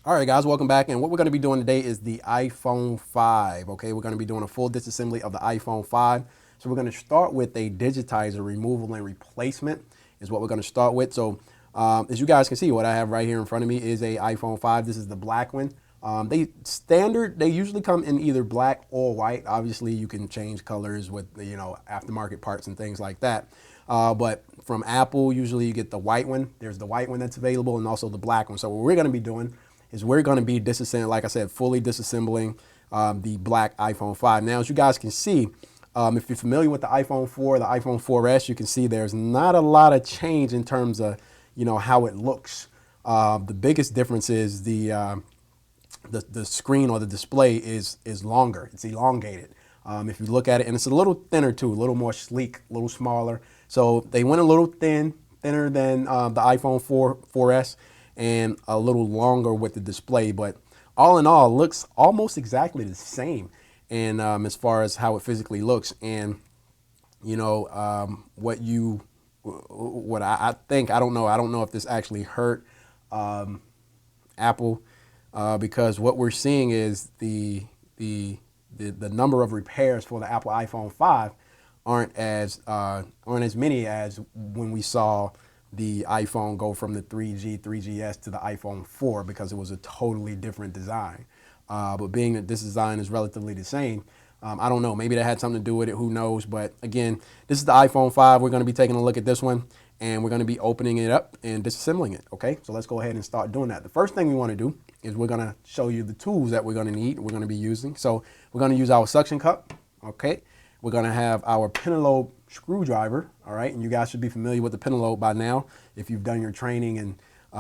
All right, guys, welcome back. And what we're going to be doing today is the iPhone 5. Okay, we're going to be doing a full disassembly of the iPhone 5. So we're going to start with a digitizer removal and replacement is what we're going to start with. So as you guys can see, what I have right here in front of me is a iPhone 5. This is the black one. They usually come in either black or white. Obviously, you can change colors with aftermarket parts and things like that. But from Apple, usually you get the white one. There's the white one that's available and also the black one. So what we're going to be doing is we're going to be disassembling, like I said, fully disassembling the black iPhone 5. Now, as you guys can see, if you're familiar with the iPhone 4, the iPhone 4S, you can see there's not a lot of change in terms of, how it looks. The biggest difference is the screen or the display is longer. It's elongated. If you look at it, and it's a little thinner too, a little more sleek, a little smaller. So they went a little thinner than the iPhone 4S, and a little longer with the display. But all in all, it looks almost exactly the same. And as far as how it physically looks, and what I think, I don't know if this actually hurt Apple, because what we're seeing is the number of repairs for the Apple iPhone 5 aren't as many as when we saw the iPhone go from the 3G, 3GS to the iPhone 4, because it was a totally different design. But being that this design is relatively the same, I don't know. Maybe that had something to do with it. Who knows? But again, this is the iPhone 5. We're going to be taking a look at this one, and we're going to be opening it up and disassembling it. Okay, so let's go ahead and start doing that. The first thing we want to do is we're going to show you the tools that we're going to need, we're going to be using. So we're going to use our suction cup. Okay, we're going to have our Penelope screwdriver. All right, and you guys should be familiar with the Penelope by now. If you've done your training and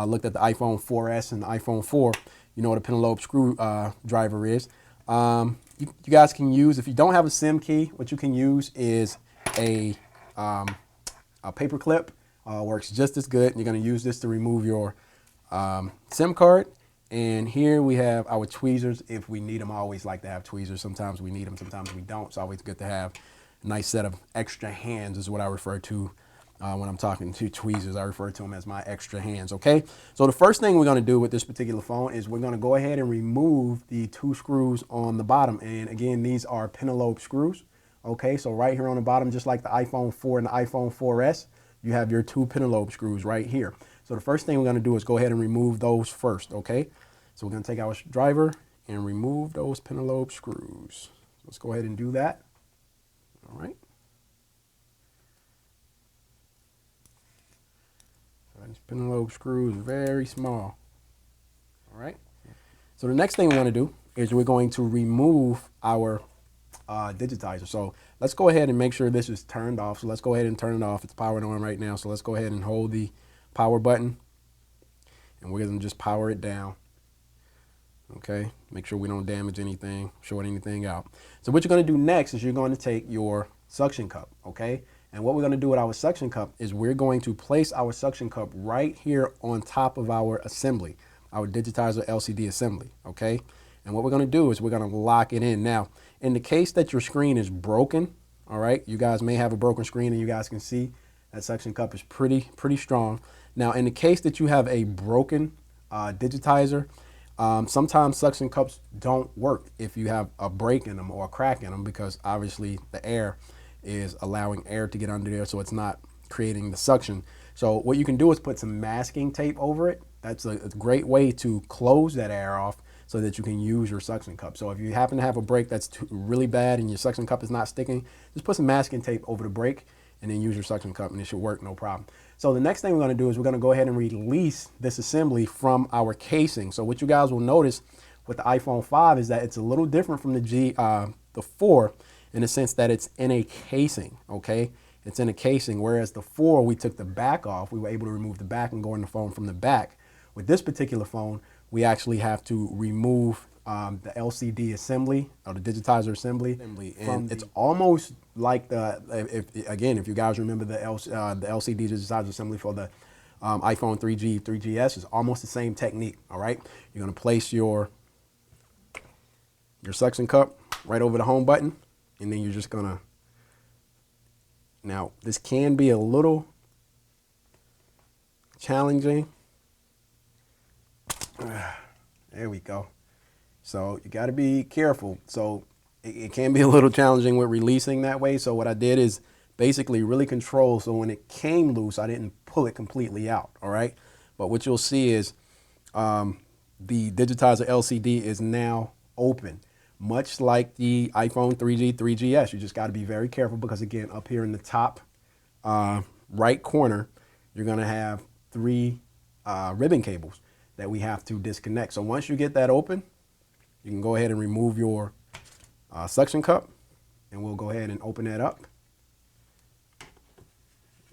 looked at the iPhone 4S and the iPhone 4, you know what a Penelope screwdriver is. You guys can use, if you don't have a SIM key, what you can use is a paper clip. Works just as good. You're going to use this to remove your SIM card. And here we have our tweezers if we need them. I always like to have tweezers. Sometimes we need them, sometimes we don't. It's always good to have a nice set of extra hands is what I refer to when I'm talking to tweezers. I refer to them as my extra hands, okay? So the first thing we're gonna do with this particular phone is we're gonna go ahead and remove the two screws on the bottom. And again, these are Penelope screws, okay? So right here on the bottom, just like the iPhone 4 and the iPhone 4S, you have your two Penelope screws right here. So the first thing we're gonna do is go ahead and remove those first, okay? So we're gonna take our driver and remove those Penelope screws. Let's go ahead and do that, all right? These Penelope screws are very small. All right. So the next thing we want to do is we're going to remove our digitizer. So let's go ahead and make sure this is turned off. So let's go ahead and turn it off. It's powered on right now. So let's go ahead and hold the power button, and we're going to just power it down. Okay. Make sure we don't damage anything, short anything out. So what you're going to do next is you're going to take your suction cup. Okay. And what we're going to do with our suction cup is we're going to place our suction cup right here on top of our assembly, our digitizer LCD assembly, okay? And what we're going to do is we're going to lock it in. Now, in the case that your screen is broken, all right, you guys may have a broken screen and you guys can see that suction cup is pretty strong. Now, in the case that you have a broken digitizer, sometimes suction cups don't work if you have a break in them or a crack in them, because obviously the air is allowing air to get under there, so it's not creating the suction. So what you can do is put some masking tape over it. That's a great way to close that air off so that you can use your suction cup. So if you happen to have a break that's really bad and your suction cup is not sticking, just put some masking tape over the break and then use your suction cup and it should work no problem. So the next thing we're going to do is we're going to go ahead and release this assembly from our casing. So what you guys will notice with the iPhone 5 is that it's a little different from the 4, in the sense that it's in a casing, okay? It's in a casing, whereas the 4, we took the back off. We were able to remove the back and go in the phone from the back. With this particular phone, we actually have to remove the LCD assembly, or the digitizer assembly. And it's almost like if you guys remember the LCD digitizer assembly for the iPhone 3G, 3GS, is almost the same technique, all right? You're gonna place your suction cup right over the home button, and then you're just gonna, now this can be a little challenging. There we go. So you got to be careful. So it can be a little challenging with releasing that way. So what I did is basically really control. So when it came loose, I didn't pull it completely out. All right. But what you'll see is the Digitizer LCD is now open, much like the iPhone 3G, 3GS. You just got to be very careful because, again, up here in the top right corner, you're going to have three ribbon cables that we have to disconnect. So once you get that open, you can go ahead and remove your suction cup, and we'll go ahead and open that up.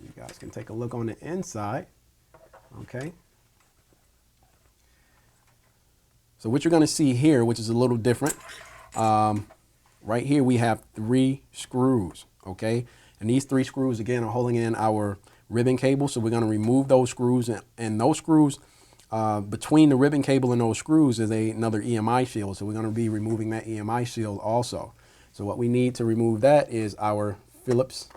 You guys can take a look on the inside. Okay. So what you're going to see here, which is a little different, right here we have 3 screws, okay? And these 3 screws, again, are holding in our ribbon cable. So we're going to remove those screws, and those screws, between the ribbon cable and those screws is another EMI shield. So we're going to be removing that EMI shield also. So what we need to remove that is our Phillips.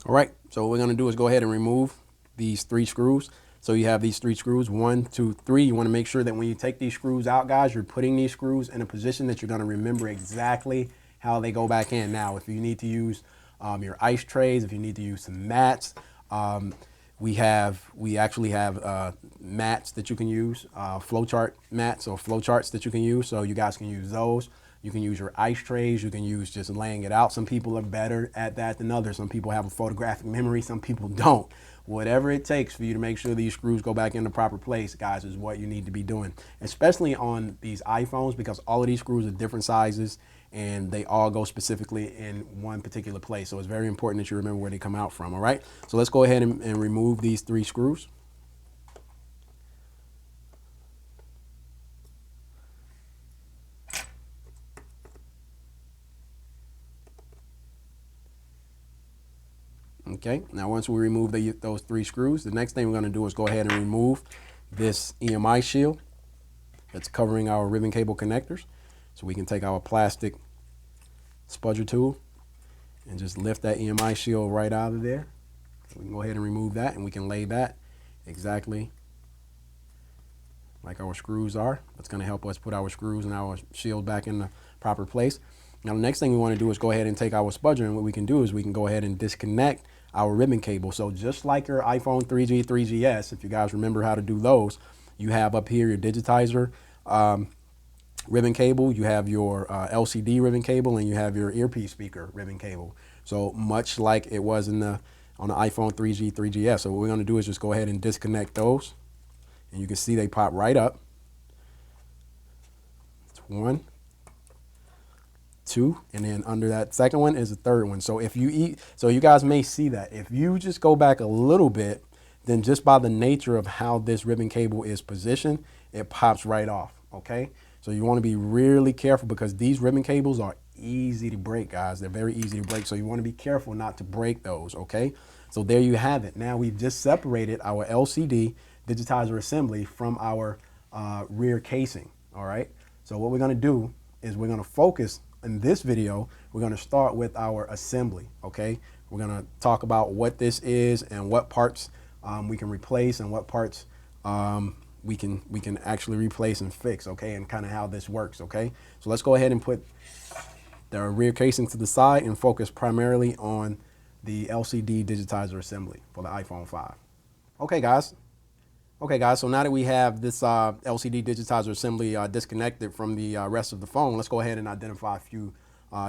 All right, so what we're going to do is go ahead and remove these 3 screws. So you have these 3 screws, 1, 2, 3. You want to make sure that when you take these screws out, guys, you're putting these screws in a position that you're going to remember exactly how they go back in. Now, if you need to use your ice trays, if you need to use some mats, we actually have mats that you can use, flowchart mats or flowcharts that you can use. So you guys can use those. You can use your ice trays. You can use just laying it out. Some people are better at that than others. Some people have a photographic memory. Some people don't. Whatever it takes for you to make sure these screws go back in the proper place, guys, is what you need to be doing, especially on these iPhones, because all of these screws are different sizes and they all go specifically in one particular place. So it's very important that you remember where they come out from. All right. So let's go ahead and remove these 3 screws. Okay, now once we remove those 3 screws, the next thing we're going to do is go ahead and remove this EMI shield that's covering our ribbon cable connectors. So we can take our plastic spudger tool and just lift that EMI shield right out of there. We can go ahead and remove that, and we can lay that exactly like our screws are. That's going to help us put our screws and our shield back in the proper place. Now the next thing we want to do is go ahead and take our spudger, and what we can do is we can go ahead and disconnect our ribbon cable. So just like your iPhone 3G, 3GS, if you guys remember how to do those, you have up here your Digitizer ribbon cable, you have your LCD ribbon cable, and you have your earpiece speaker ribbon cable. So much like it was on the iPhone 3G, 3GS. So what we're going to do is just go ahead and disconnect those, and you can see they pop right up. It's 1, 2, and then under that second one is the third one. So so you guys may see that if you just go back a little bit, then just by the nature of how this ribbon cable is positioned, it pops right off. Okay, so you want to be really careful because these ribbon cables are easy to break, guys. They're very easy to break, so you want to be careful not to break those. Okay, so there you have it. Now we've just separated our LCD Digitizer assembly from our rear casing. All right, so what we're going to do is we're going to focus in this video. We're going to start with our assembly. Okay, we're going to talk about what this is and what parts we can replace and what parts we can actually replace and fix. Okay, and kind of how this works. Okay, so let's go ahead and put the rear casing to the side and focus primarily on the LCD Digitizer assembly for the iPhone 5. Okay, guys. So now that we have this LCD Digitizer assembly disconnected from the rest of the phone, let's go ahead and identify a few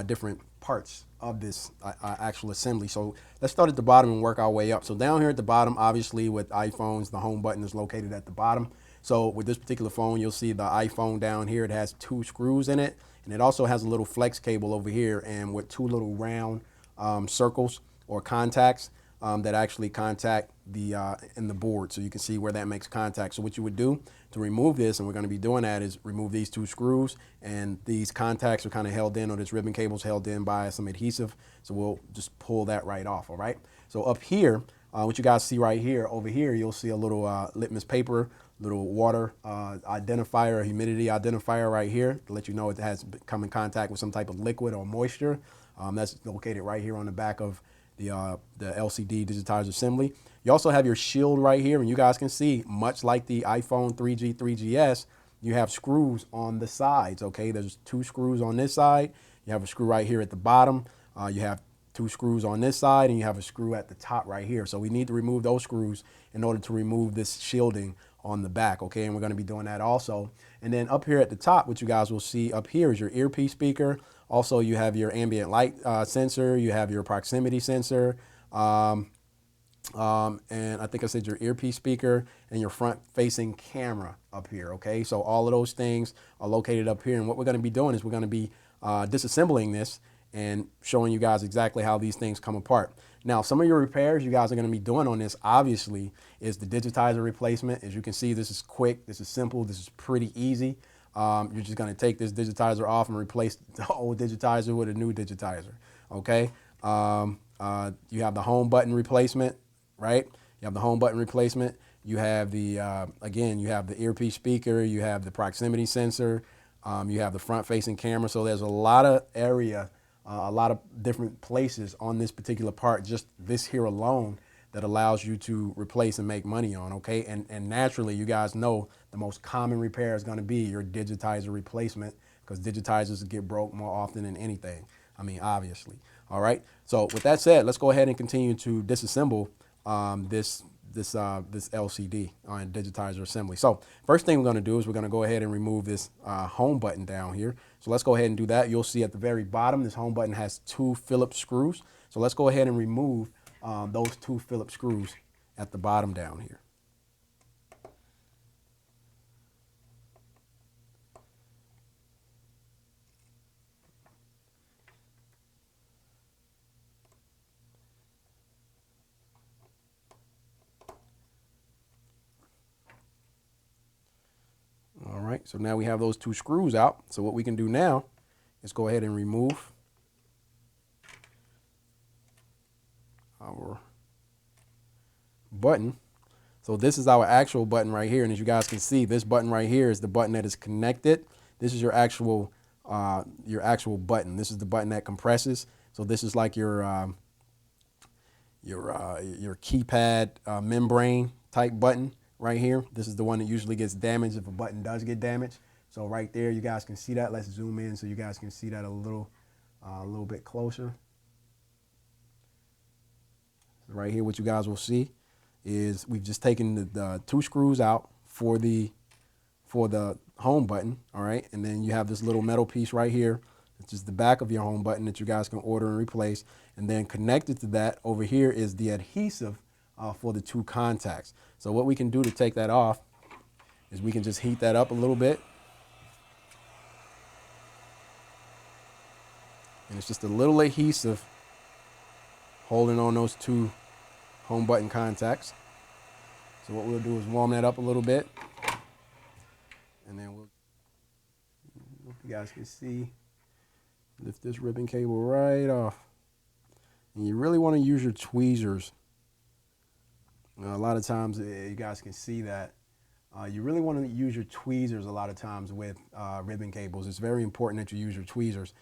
different parts of this actual assembly. So let's start at the bottom and work our way up. So down here at the bottom, obviously with iPhones, the home button is located at the bottom. So with this particular phone, you'll see the iPhone down here. It has 2 screws in it, and it also has a little flex cable over here, and with 2 little round circles or contacts that actually contact the in the board, so you can see where that makes contact. So what you would do to remove this, and we're going to be doing that, is remove these 2 screws, and these contacts are kind of held in, or this ribbon cable is held in by some adhesive. So we'll just pull that right off. All right. So up here, what you guys see right here, over here, you'll see a little litmus paper, little water identifier, humidity identifier right here to let you know it has come in contact with some type of liquid or moisture. That's located right here on the back of the LCD Digitizer assembly. You also have your shield right here, and you guys can see, much like the iPhone 3G, 3GS, you have screws on the sides, okay? There's 2 screws on this side. You have a screw right here at the bottom. You have 2 screws on this side, and you have a screw at the top right here. So we need to remove those screws in order to remove this shielding on the back, okay? And we're gonna be doing that also. And then up here at the top, what you guys will see up here is your earpiece speaker. Also, you have your ambient light sensor. You have your proximity sensor. And I think I said your earpiece speaker and your front facing camera up here. Okay, so all of those things are located up here, and what we're going to be doing is we're going to be disassembling this and showing you guys exactly how these things come apart. Now, some of your repairs you guys are going to be doing on this obviously is the digitizer replacement. As you can see, this is quick, this is simple, this is pretty easy. You're just going to take this digitizer off and replace the old digitizer with a new digitizer. Okay, you have the home button replacement, right? You have the home button replacement. You have the, again, you have the earpiece speaker, you have the proximity sensor, you have the front facing camera. So there's a lot of area, a lot of different places on this particular part, just this here alone, that allows you to replace and make money on, okay? And naturally, you guys know the most common repair is gonna be your digitizer replacement, because digitizers get broke more often than anything. I mean, obviously, all right? So with that said, let's go ahead and continue to disassemble this LCD on digitizer assembly. So first thing we're going to do is we're going to go ahead and remove this home button down here. So let's go ahead and do that. You'll see at the very bottom, this home button has 2 Phillips screws. So let's go ahead and remove those 2 Phillips screws at the bottom down here. All right, so now we have those 2 screws out. So what we can do now is go ahead and remove our button. So this is our actual button right here, and as you guys can see, this button right here is the button that is connected. This is your actual button. This is the button that compresses. So this is like your keypad membrane type button right here. This is the one that usually gets damaged if a button does get damaged. So right there, you guys can see that. Let's zoom in so you guys can see that a little bit closer. So right here, what you guys will see is we've just taken the 2 screws out for the home button, all right? And then you have this little metal piece right here. It's just the back of your home button that you guys can order and replace. And then connected to that over here is the adhesive for the 2 contacts. So what we can do to take that off is we can just heat that up a little bit. And it's just a little adhesive holding on those 2 home button contacts. So what we'll do is warm that up a little bit. And then you guys can see, lift this ribbon cable right off. And you really want to use your tweezers. A lot of times, you guys can see that you really want to use your tweezers a lot of times with ribbon cables. It's very important that you use your tweezers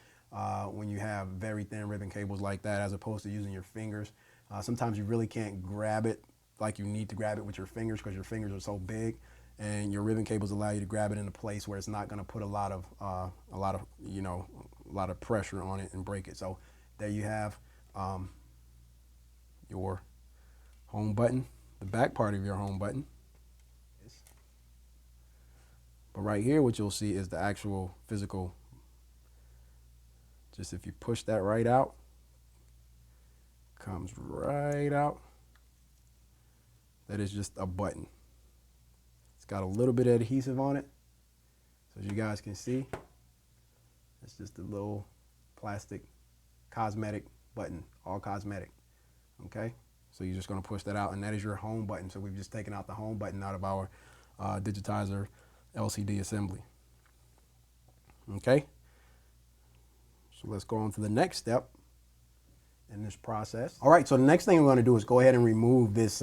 when you have very thin ribbon cables like that, as opposed to using your fingers. Sometimes you really can't grab it like you need to grab it with your fingers because your fingers are so big, and your ribbon cables allow you to grab it in a place where it's not going to put a lot of pressure on it and break it. So there you have your home button, the back part of your home button. But right here, what you'll see is the actual physical. Just if you push that right out, comes right out. That is just a button. It's got a little bit of adhesive on it. So as you guys can see, it's just a little plastic cosmetic button, all cosmetic. Okay, so you're just going to push that out, and that is your home button. So we've just taken out the home button out of our digitizer LCD assembly. Okay, so let's go on to the next step in this process. All right, so the next thing we're going to do is go ahead and remove this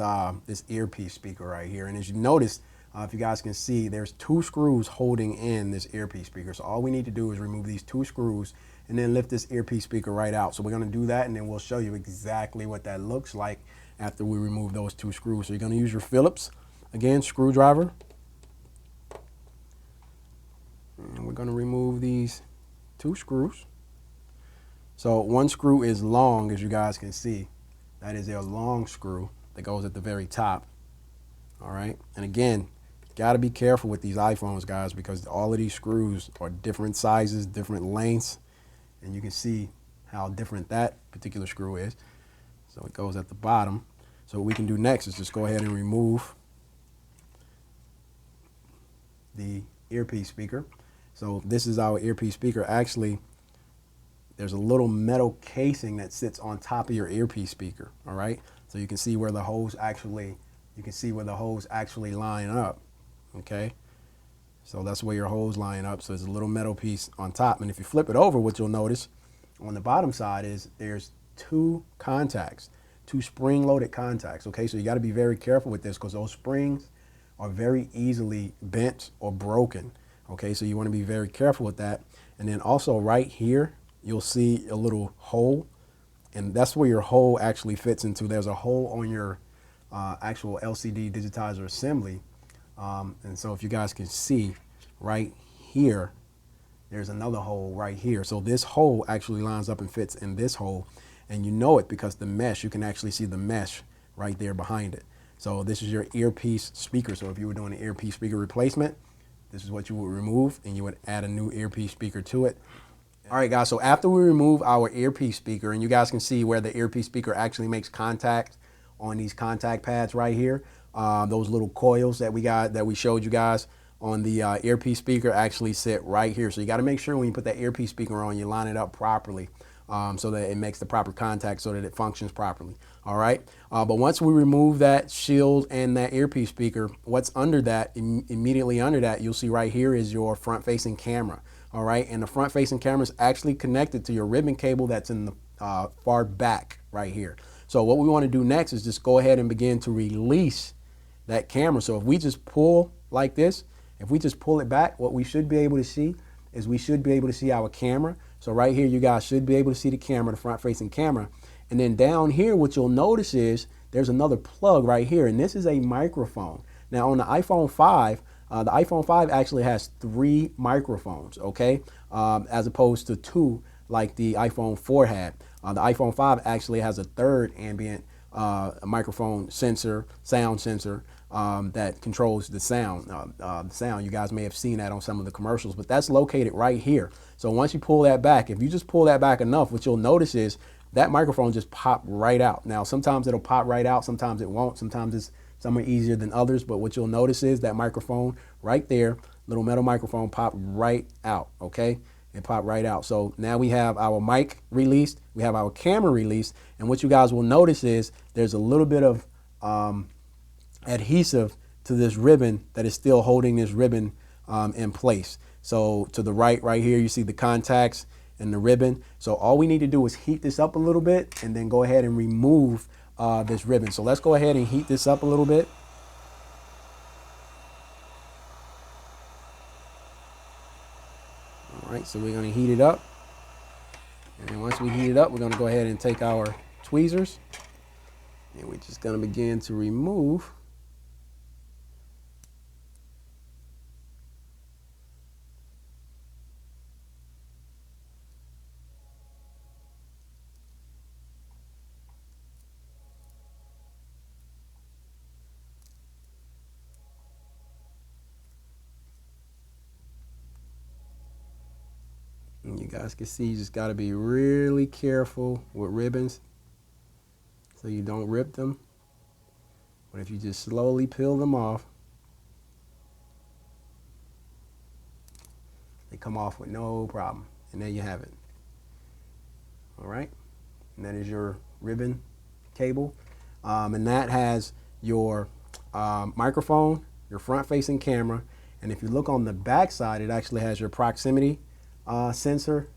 this earpiece speaker right here. And as you notice, if you guys can see, there's 2 screws holding in this earpiece speaker. So all we need to do is remove these 2 screws and then lift this earpiece speaker right out. So we're going to do that, and then we'll show you exactly what that looks like after we remove those 2 screws. So you're going to use your Phillips, again, screwdriver. And we're going to remove these 2 screws. So 1 screw is long, as you guys can see. That is a long screw that goes at the very top. All right. And again, got to be careful with these iPhones, guys, because all of these screws are different sizes, different lengths. And you can see how different that particular screw is. So it goes at the bottom. So what we can do next is just go ahead and remove the earpiece speaker. So this is our earpiece speaker. Actually, there's a little metal casing that sits on top of your earpiece speaker. All right. So you can see where the holes actually, line up. Okay. So that's where your holes line up. So there's a little metal piece on top. And if you flip it over, what you'll notice on the bottom side is there's 2 contacts, 2 spring-loaded contacts. Okay, so you got to be very careful with this because those springs are very easily bent or broken. Okay, so you want to be very careful with that. And then also right here, you'll see a little hole, and that's where your hole actually fits into. There's a hole on your actual LCD digitizer assembly. And so if you guys can see right here, there's another hole right here. So this hole actually lines up and fits in this hole. And you know it because the mesh, you can actually see the mesh right there behind it. So this is your earpiece speaker. So if you were doing an earpiece speaker replacement, this is what you would remove, and you would add a new earpiece speaker to it. All right, guys, so after we remove our earpiece speaker, and you guys can see where the earpiece speaker actually makes contact on these contact pads right here, those little coils that we showed you guys on the earpiece speaker actually sit right here. So you got to make sure when you put that earpiece speaker on, you line it up properly so that it makes the proper contact so that it functions properly. All right. But once we remove that shield and that earpiece speaker, what's under that, immediately under that, you'll see right here is your front facing camera. All right. And the front facing camera is actually connected to your ribbon cable that's in the far back right here. So what we want to do next is just go ahead and begin to release that camera. So if we just pull like this, if we just pull it back, what we should be able to see is we should be able to see our camera. So right here, you guys should be able to see the camera, the front facing camera. And then down here, what you'll notice is there's another plug right here, and this is a microphone. Now on the iPhone 5, the iPhone 5 actually has 3 microphones, okay, as opposed to 2 like the iPhone 4 had. The iPhone 5 actually has a 3rd ambient microphone sensor, sound sensor, that controls the sound. You guys may have seen that on some of the commercials, but that's located right here. So once you pull that back, if you just pull that back enough, what you'll notice is that microphone just popped right out. Now, sometimes it'll pop right out, sometimes it won't. Sometimes some are easier than others, but what you'll notice is that microphone right there, little metal microphone, popped right out, okay? It popped right out. So now we have our mic released, we have our camera released, and what you guys will notice is there's a little bit of adhesive to this ribbon that is still holding this ribbon in place. So to the right here, you see the contacts and the ribbon. So all we need to do is heat this up a little bit and then go ahead and remove this ribbon. So let's go ahead and heat this up a little bit. All right, so we're going to heat it up. And then once we heat it up, we're going to go ahead and take our tweezers and we're just going to begin to remove and you guys can see you just got to be really careful with ribbons so you don't rip them. But if you just slowly peel them off, they come off with no problem. And there you have it. All right. And that is your ribbon cable. And that has your microphone, your front facing camera. And if you look on the back side, it actually has your proximity sensor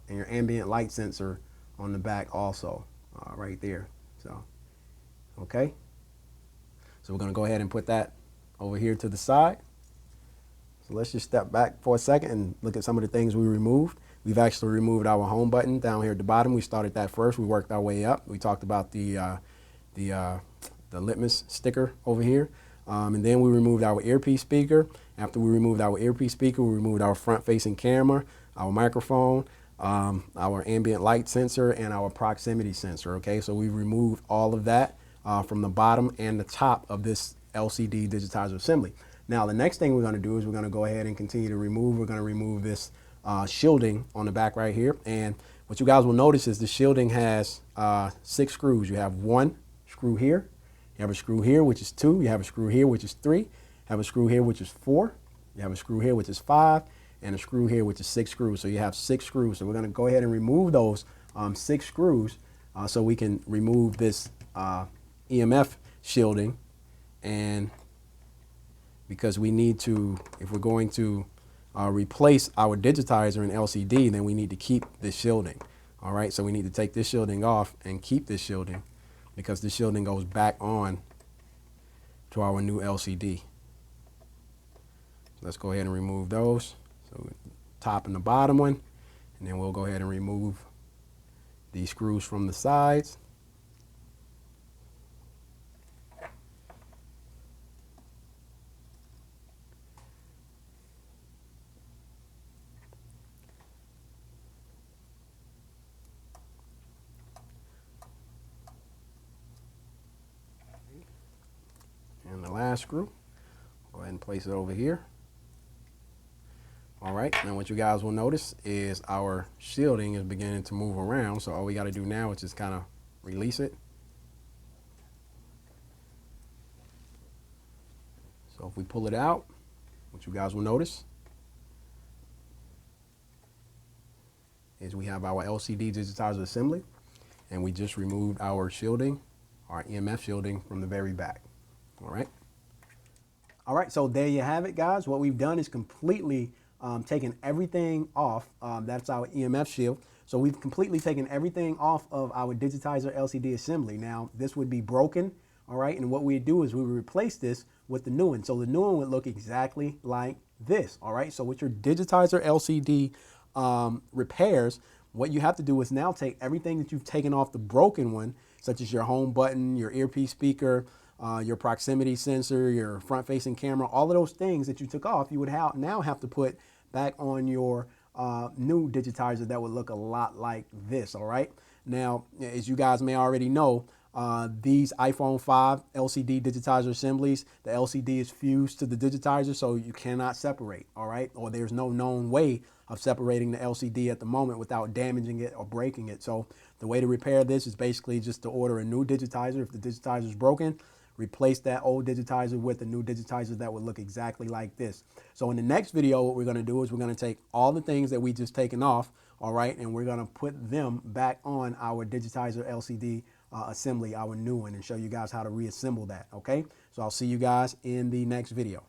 and your ambient light sensor on the back also right there. So, okay. So we're going to go ahead and put that over here to the side. So let's just step back for a second and look at some of the things we removed. We've actually removed our home button down here at the bottom. We started that first. We worked our way up. We talked about the the litmus sticker over here. And then we removed our earpiece speaker. After we removed our earpiece speaker, we removed our front-facing camera, our microphone, our ambient light sensor, and our proximity sensor. Okay, so we removed all of that from the bottom and the top of this LCD digitizer assembly. Now, the next thing we're going to do is we're going to go ahead and continue to remove. We're going to remove this shielding on the back right here. And what you guys will notice is the shielding has 6 screws. You have 1 screw here. You have a screw here, which is 2. You have a screw here, which is 3. You have a screw here, which is 4. You have a screw here, which is 5. And a screw here, which is 6 screws. So you have 6 screws. So we're going to go ahead and remove those 6 screws so we can remove this EMF shielding. And because we need to, if we're going to replace our digitizer and LCD, then we need to keep this shielding. All right, so we need to take this shielding off and keep this shielding because this shielding goes back on to our new LCD. Let's go ahead and remove those. So top and the bottom one, and then we'll go ahead and remove these screws from the sides. And the last screw, go ahead and place it over here. All right, now what you guys will notice is our shielding is beginning to move around. So all we got to do now is just kind of release it. So if we pull it out, what you guys will notice is we have our LCD digitizer assembly, and we just removed our shielding, our EMF shielding from the very back. All right. All right, so there you have it, guys. What we've done is completely taken everything off. That's our EMF shield. So we've completely taken everything off of our digitizer LCD assembly. Now, this would be broken, all right? And what we'd do is we would replace this with the new one. So the new one would look exactly like this, all right? So with your digitizer LCD repairs, what you have to do is now take everything that you've taken off the broken one, such as your home button, your earpiece speaker, your proximity sensor, your front-facing camera, all of those things that you took off, you would now have to put back on your new digitizer that would look a lot like this, all right? Now, as you guys may already know, these iPhone 5 LCD digitizer assemblies, the LCD is fused to the digitizer, so you cannot separate, all right? Or there's no known way of separating the LCD at the moment without damaging it or breaking it. So the way to repair this is basically just to order a new digitizer. If the digitizer is broken, replace that old digitizer with a new digitizer that would look exactly like this. So in the next video, what we're going to do is we're going to take all the things that we just taken off, all right, and we're going to put them back on our digitizer LCD assembly, our new one, and show you guys how to reassemble that, okay? So I'll see you guys in the next video.